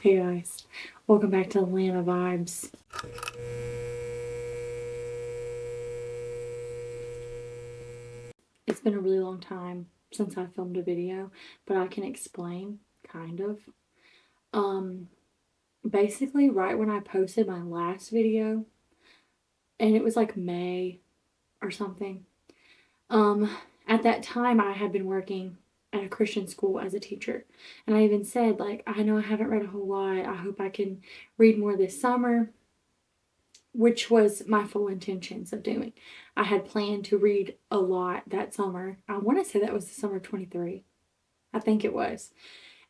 Hey guys, welcome back to Atlanta Vibes. It's been a really long time since I filmed a video, but I can explain, kind of. Basically right when I posted my last video, and it was like May or something, at that time I had been working at a Christian school as a teacher. And I even said, like, I know I haven't read a whole lot. I hope I can read more this summer, which was my full intentions of doing. I had planned to read a lot that summer. I want to say that was the summer of 23. I think it was.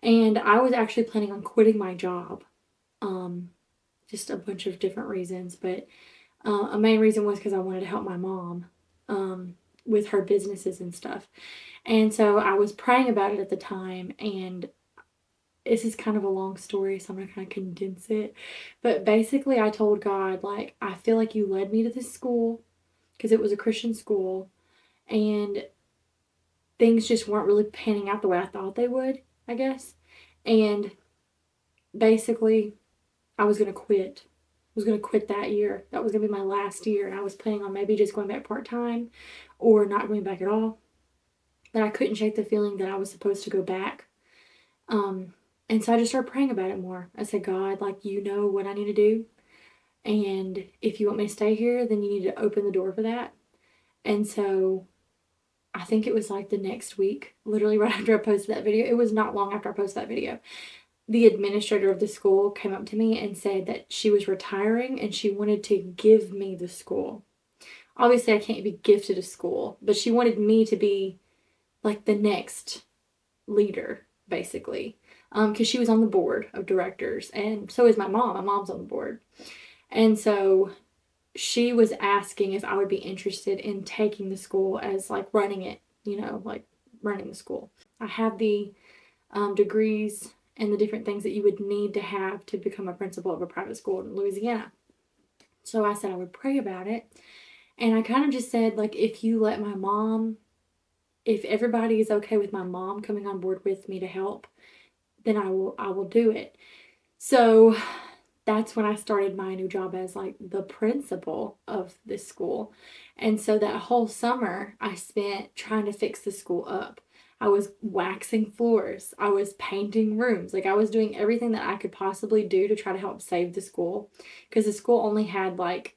And I was actually planning on quitting my job. Just a bunch of different reasons, but a main reason was because I wanted to help my mom with her businesses and stuff. And so I was praying about it at the time, and this is kind of a long story, so I'm going to kind of condense it. But basically, I told God, like, I feel like you led me to this school because it was a Christian school, and things just weren't really panning out the way I thought they would, I guess. And basically, I was going to quit. I was going to quit that year. That was going to be my last year, and I was planning on maybe just going back part-time or not going back at all. But I couldn't shake the feeling that I was supposed to go back. And so I just started praying about it more. I said, God, like, you know what I need to do. And if you want me to stay here, then you need to open the door for that. And so I think it was like the next week, literally right after I posted that video. It was not long after I posted that video. The administrator of the school came up to me and said that she was retiring and she wanted to give me the school. Obviously, I can't be gifted a school, but she wanted me to be like the next leader, basically. Because she was on the board of directors, and so is my mom. My mom's on the board. And so she was asking if I would be interested in taking the school as like running it, like running the school. I have the degrees and the different things that you would need to have to become a principal of a private school in Louisiana. So I said I would pray about it. And I kind of just said, like, if everybody is okay with my mom coming on board with me to help, then I will do it. So that's when I started my new job as like the principal of this school. And so that whole summer I spent trying to fix the school up. I was waxing floors. I was painting rooms. Like, I was doing everything that I could possibly do to try to help save the school. Because the school only had like,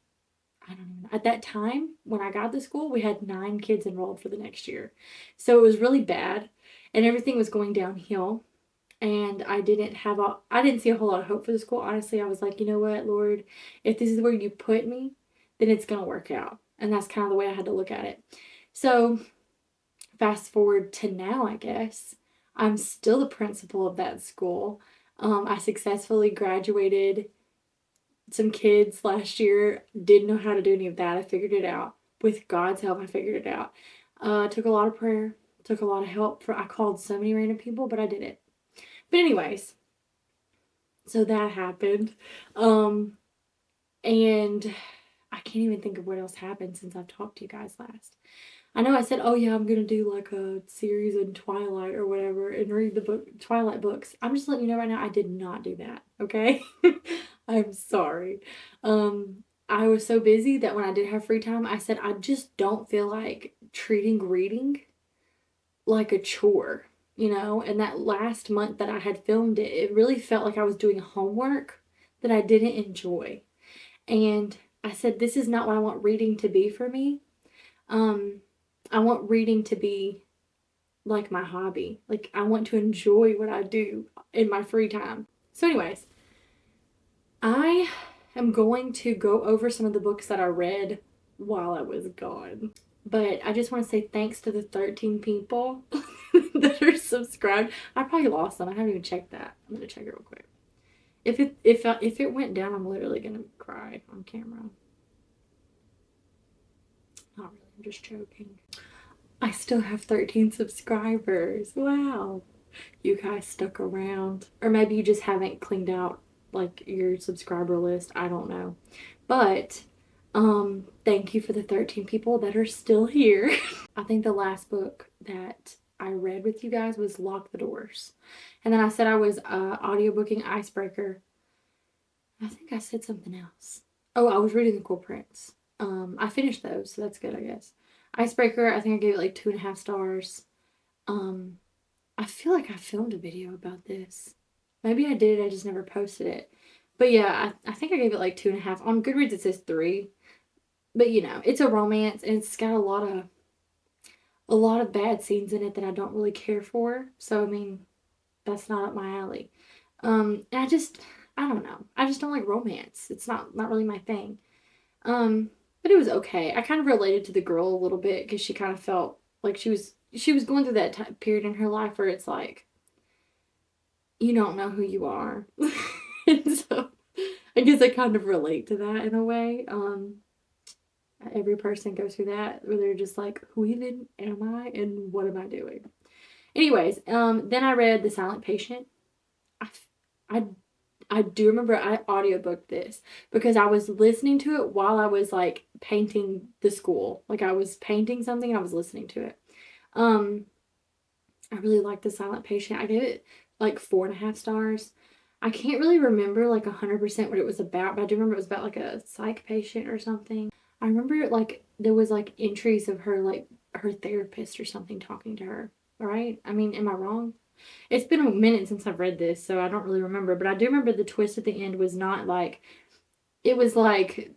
I don't know, at that time when I got to school, we had 9 kids enrolled for the next year. So it was really bad and everything was going downhill. And I didn't see a whole lot of hope for the school. Honestly, I was like, you know what, Lord, if this is where you put me, then it's going to work out. And that's kind of the way I had to look at it. So fast forward to now, I guess, I'm still the principal of that school. I successfully graduated some kids last year. Didn't know how to do any of that. I figured it out. With God's help, I figured it out. Took a lot of prayer. Took a lot of help. I called so many random people, but I did it. But anyways, so that happened. And I can't even think of what else happened since I've talked to you guys last. I know I said, oh yeah, I'm going to do like a series in Twilight or whatever and read the Twilight books. I'm just letting you know right now, I did not do that, okay? I'm sorry. I was so busy that when I did have free time, I said, I just don't feel like treating reading like a chore. And that last month that I had filmed it, it really felt like I was doing homework that I didn't enjoy. And I said, this is not what I want reading to be for me. I want reading to be like my hobby. Like, I want to enjoy what I do in my free time. So anyways, I am going to go over some of the books that I read while I was gone. But I just want to say thanks to the 13 people that are subscribed. I probably lost them. I haven't even checked that. I'm going to check it real quick. If it went down, I'm literally going to cry on camera. Not really. I'm just joking. I still have 13 subscribers. Wow. You guys stuck around. Or maybe you just haven't cleaned out like your subscriber list. I don't know. But thank you for the 13 people that are still here. I think the last book that I read with you guys was Lock the Doors. And then I said I was audiobooking Icebreaker. I think I said something else. Oh, I was reading The Cool Prince. I finished those, so that's good, I guess. Icebreaker, I think I gave it like 2.5 stars. I feel like I filmed a video about this. Maybe I did, I just never posted it. But yeah, I think I gave it like 2.5. On Goodreads it says 3. But you know, it's a romance and it's got a lot of bad scenes in it that I don't really care for. So I mean, that's not up my alley. And I don't know. I just don't like romance. It's not really my thing. But it was okay. I kind of related to the girl a little bit because she kind of felt like she was going through that time period in her life where it's like you don't know who you are. And so I guess I kind of relate to that in a way. Every person goes through that where they're just like, who even am I and what am I doing? Anyways, then I read The Silent Patient. I, I, I do remember I audiobooked this because I was listening to it while I was like painting the school. Like I was painting something and I was listening to it. I really liked The Silent Patient. I gave it like 4.5 stars. I can't really remember like 100% what it was about, but I do remember it was about like a psych patient or something. I remember like there was like entries of her like her therapist or something talking to her. Right? I mean, am I wrong? It's been a minute since I've read this, so I don't really remember, but I do remember the twist at the end was not like it was like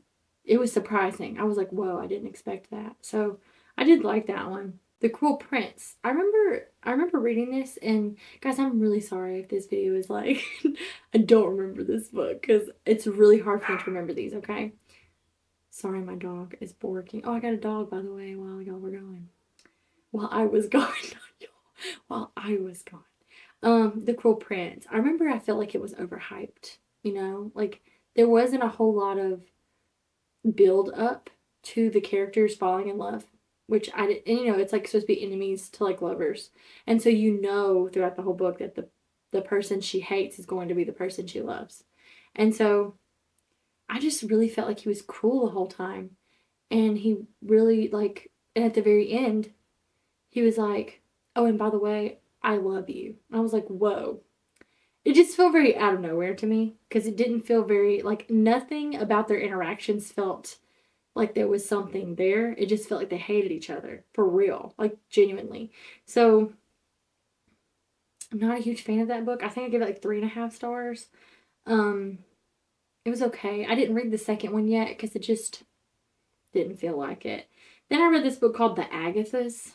it was surprising. I was like, "Whoa, I didn't expect that." So, I did like that one. The Cruel Prince. I remember reading this and guys, I'm really sorry if this video is like I don't remember this book cuz it's really hard for me to remember these, okay? Sorry, my dog is barking. Oh, I got a dog by the way while y'all were going. While I was gone. While I was gone. The Cruel Prince. I remember I felt like it was overhyped, you know? Like there wasn't a whole lot of build up to the characters falling in love, which I did, and you know, it's like supposed to be enemies to like lovers. And so you know throughout the whole book that the person she hates is going to be the person she loves. And so I just really felt like he was cruel the whole time. And he really like and at the very end, he was like, "Oh, and by the way, I love you." And I was like, "Whoa." It just felt very out of nowhere to me because it didn't feel very like nothing about their interactions felt like there was something there. It just felt like they hated each other for real, like genuinely. So I'm not a huge fan of that book. I think I gave it like 3.5 stars. Um, it was okay. I didn't read the second one yet because it just didn't feel like it. Then I read this book called The Agathas.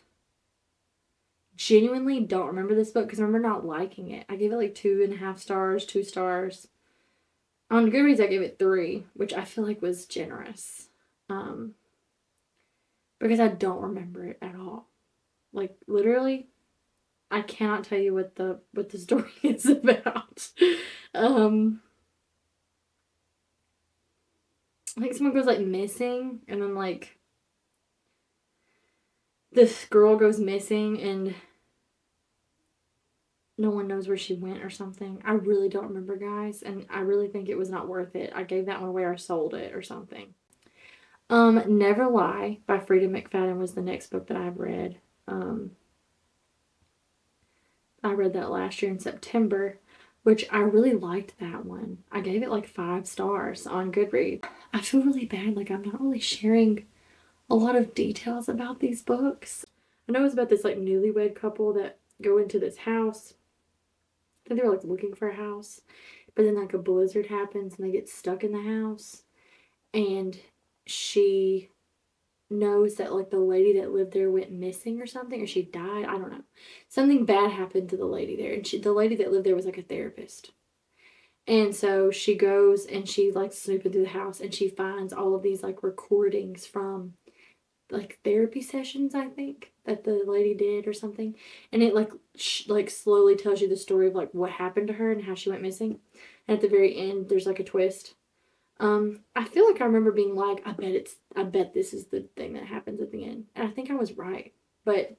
Genuinely don't remember this book because I remember not liking it. I gave it like 2.5 stars, 2 stars. On Goodreads, I gave it 3, which I feel like was generous. Because I don't remember it at all. Like literally, I cannot tell you what the story is about. Like someone goes like missing, and then like this girl goes missing, and no one knows where she went or something. I really don't remember, guys, and I really think it was not worth it. I gave that one away or sold it or something. Never Lie by Frida McFadden was the next book that I've read. I read that last year in September, which I really liked that one. I gave it like 5 stars on Goodreads. I feel really bad, like I'm not really sharing a lot of details about these books. I know it's about this like newlywed couple that go into this house. I think they were like looking for a house, but then like a blizzard happens and they get stuck in the house. And she knows that like the lady that lived there went missing or something, or she died. I don't know. Something bad happened to the lady there, and the lady that lived there was like a therapist. And so she goes and she like snooping through the house and she finds all of these like recordings from like therapy sessions, I think, that the lady did or something. And it like slowly tells you the story of like what happened to her and how she went missing. And at the very end, there's like a twist. I feel like I remember being like, I bet this is the thing that happens at the end. And I think I was right. And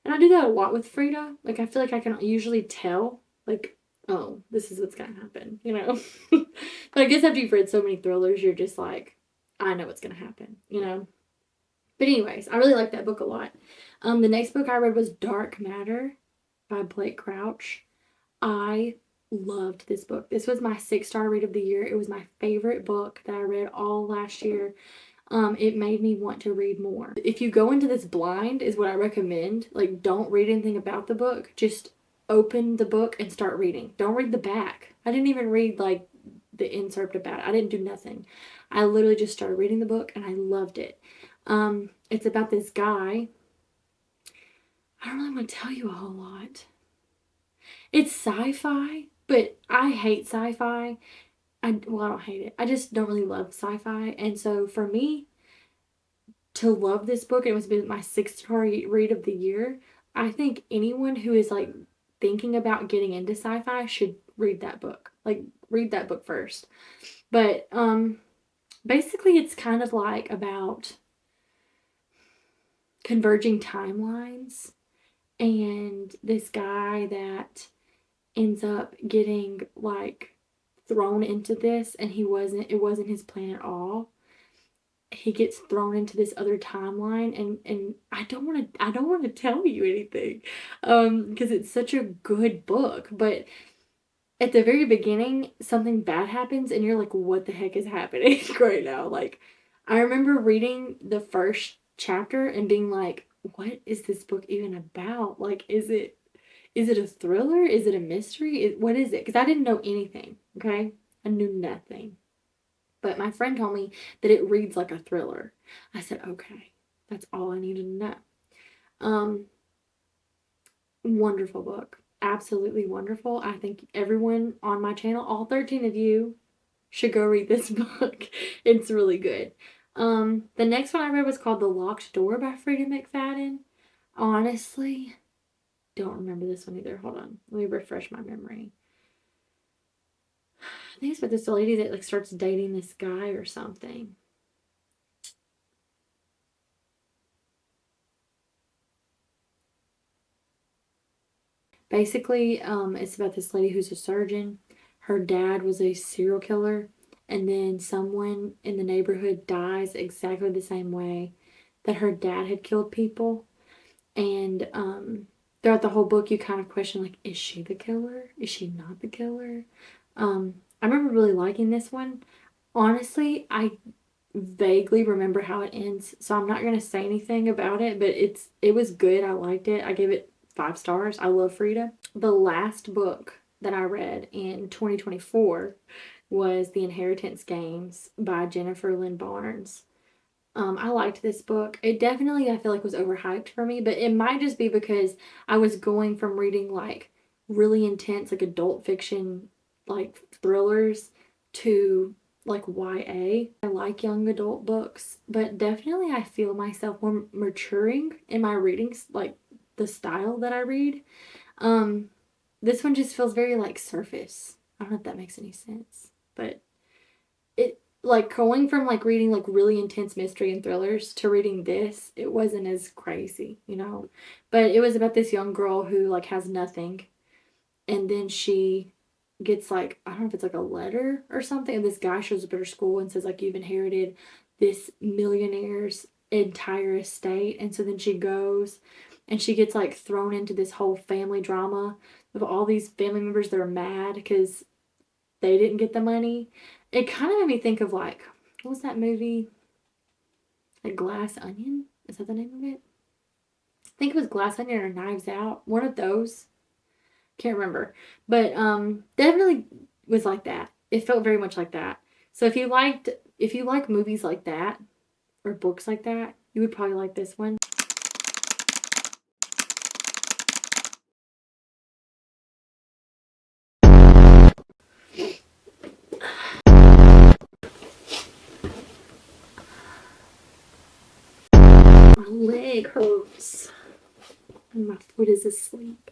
I do that a lot with Frida. Like, I feel like I can usually tell, like, oh, this is what's gonna happen, you know? But I guess after you've read so many thrillers, you're just like, I know what's gonna happen, you know? But anyways, I really like that book a lot. The next book I read was Dark Matter by Blake Crouch. I loved this book. This was my 6-star read of the year. It was my favorite book that I read all last year. It made me want to read more. If you go into this blind is what I recommend. Like, don't read anything about the book. Just open the book and start reading. Don't read the back. I didn't even read like the insert about it. I didn't do nothing. I literally just started reading the book and I loved it. It's about this guy. I don't really want to tell you a whole lot. It's sci-fi, but I hate sci-fi. I don't hate it. I just don't really love sci-fi. And so for me to love this book, it was my 6-star read of the year. I think anyone who is like thinking about getting into sci-fi should read that book. Like, read that book first. But basically it's kind of like about converging timelines and this guy that ends up getting like thrown into this, and it wasn't his plan at all. He gets thrown into this other timeline, and I don't want to tell you anything because it's such a good book, but at the very beginning something bad happens and you're like, what the heck is happening right now? Like, I remember reading the first chapter and being like, what is this book even about? Like, is it a thriller? Is it a mystery? What is it? Because I didn't know anything, okay? I knew nothing. But my friend told me that it reads like a thriller. I said, okay, that's all I needed to know. Wonderful book. Absolutely wonderful. I think everyone on my channel, all 13 of you, should go read this book. It's really good. The next one I read was called The Locked Door by Freida McFadden. Honestly, don't remember this one either. Hold on. Let me refresh my memory. I think it's about this lady that like starts dating this guy or something. Basically, it's about this lady who's a surgeon. Her dad was a serial killer, and then someone in the neighborhood dies exactly the same way that her dad had killed people. And throughout the whole book, you kind of question, like, is she the killer? Is she not the killer? I remember really liking this one. Honestly, I vaguely remember how it ends, so I'm not going to say anything about it, but it was good. I liked it. I gave it 5 stars. I love Freida. The last book that I read in 2024 was The Inheritance Games by Jennifer Lynn Barnes. I liked this book. It definitely, I feel like, was overhyped for me, but it might just be because I was going from reading like really intense, like adult fiction, like thrillers, to like YA. I like young adult books, but definitely I feel myself more maturing in my readings, like the style that I read. This one just feels very like surface. I don't know if that makes any sense, but it, like, going from like reading like really intense mystery and thrillers to reading this, it wasn't as crazy, you know. But it was about this young girl who like has nothing, and then she gets like, I don't know if it's like a letter or something, and this guy shows up at her school and says like, you've inherited this millionaire's entire estate. And so then she goes and she gets like thrown into this whole family drama of all these family members that are mad because they didn't get the money. It kind of made me think of like, what was that movie? Like Glass Onion? Is that the name of it? I think it was Glass Onion or Knives Out. One of those. Can't remember. But definitely was like that. It felt very much like that. So if you like movies like that or books like that, you would probably like this one. My leg hurts and my foot is asleep.